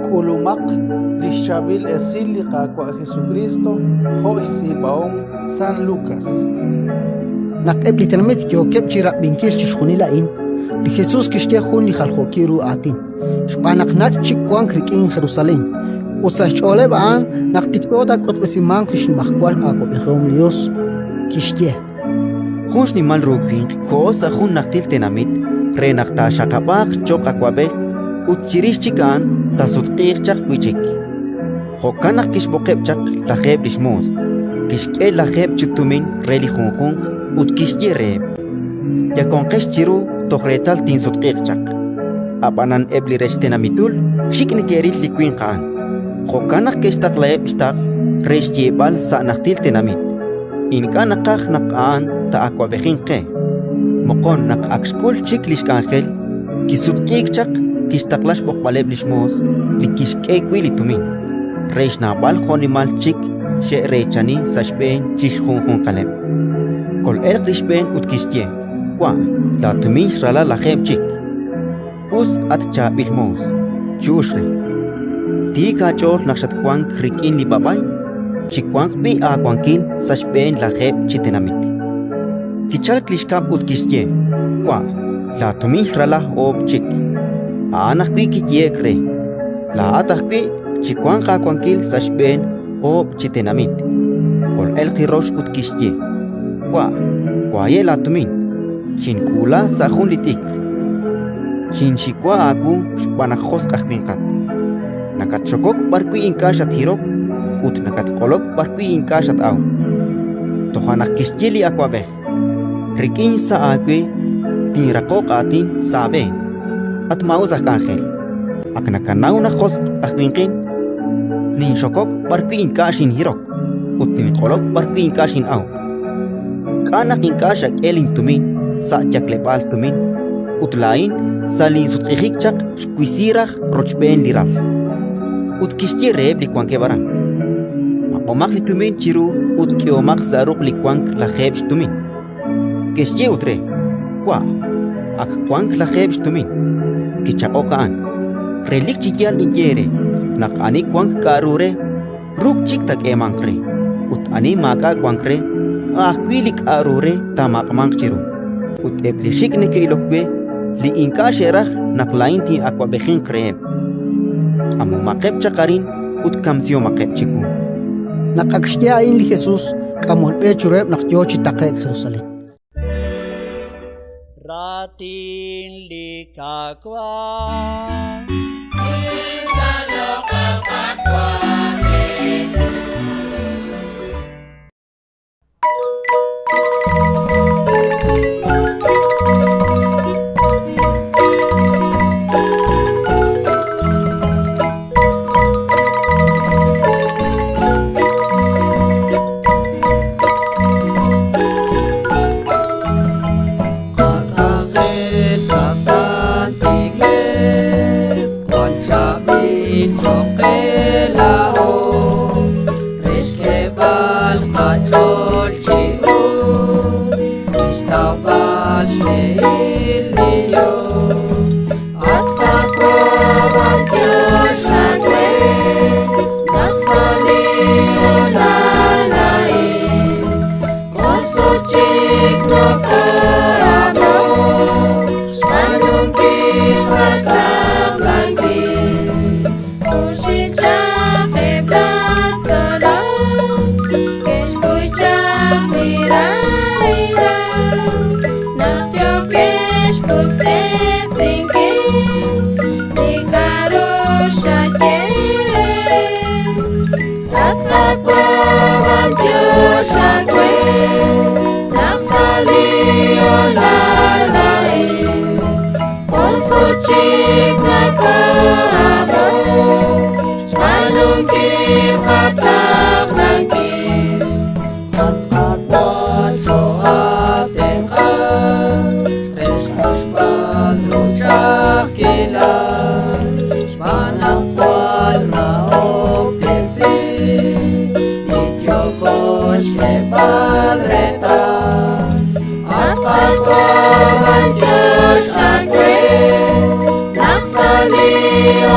Kulumak lixchabil esili qaqua Jesucristo ho isibaom San Lucas. Nak'eb literalmente yo keb chira binkil chishkhunilain li Jesus kishtia khun li khalkhokiru atin shpanak nak chikwan krikin Jerusalén usach ole baan nak tiktoda qotbesiman kishin mahkwal ako behom Dios kishtia Khunsh ni mal rukwin ko sa khun naktil tenamit re nakta shakabak chok akwabe utchirish chikan tasut qirchak kwichik khokanak kishbokeb chak la kheb lishmos kishke la kheb chitumin reli khunkhun utkishye reb ya konqesh chiru tokhretal tin sut qirchak abanan ebli reshtenamitul shikni keril likwin qan khokanak kishtak laeb istak resh yebal sa naktil tenamit in kana qakh naqan ta akwa bekhinqe moqon naq akskul chiklish kanjel kisut qikchak kistaklash bokbaleb lishmos likishke kwilitumin reish nabal khonimal chik she rechani sashben chishkhun qaleb kol elqishben utkishye kwa la tumin shrala la kheb chik us at cha bilmos chushre ti ka chor nakshat kwang krikin li babay chikwang bi a kwangkin sashben la kheb chitenamit tichal klishkap utkishye kwa la tumin shrala ob chik anak pi kityekre la atakpi chikwang ka kwangkil sashben ob chitenamit kol el khirosh utkishye kwa ye la tumin shin kula sa khun litik shin shikwa aku banakhos akhminqat nakat chokok barkui inkashat hirok ut nakat qolok barkui inkashat aw tohanak kisjeli akwabe rikin sa akwe tinraqoq atin sabe at mauzak kanjel aknakanaw na khos akhminqin nin shokok barkuin kashin hirok ut nin qolok barkuin kashin aw kanak inkashak elin tumin sa jaklepal tumin utlain salin sutqihikchak kuisiraj rochben liral ut kishye reb likwanke barang mapomak li tumin chiru ut kiomak saruk likwank la khebsh tumin kishye utre kwa ak kwank la khebsh tumin kichakokaan relik chikyal inyere nak ani kwang karure ruk chik tak emankre ut ani maka kwangre kwilik arure tamak mangchiru ut eblishik ne kilokwe li inka sherah nak lainti akwa bekhin kreb amu makep chakarin ut kamsio makep chiku nakakshtia in li Jesus kamol pe chureb nak yochi takek Jerusalén ratin likakwa Sasan tigle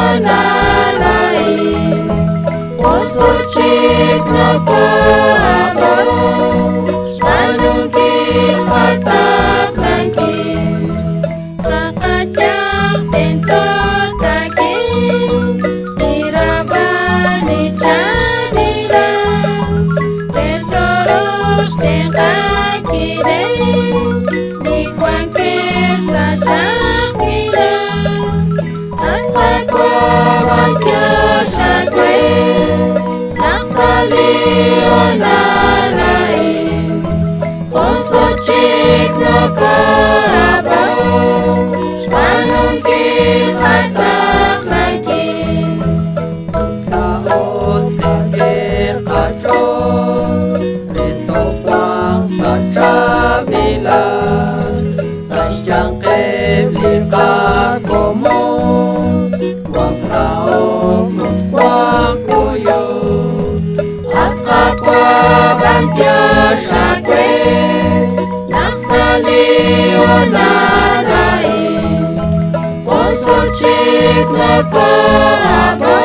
onalai Osuchik na kaaba Spanuki patak langki Sakatyang tentotaki Irabani chanila Retoros tengkakire Nikwanke sajakila Atmakwabakyashakwe Naksali onalai Kosochik no kaaba Spanungki katak lagi Taot kakir kacon Rito kwang sa chabila Sasyang keblika komo Kwang raog nut kwang kuyo At kakwaban tiyashakwe Naksali onalai Osuchik na kaaba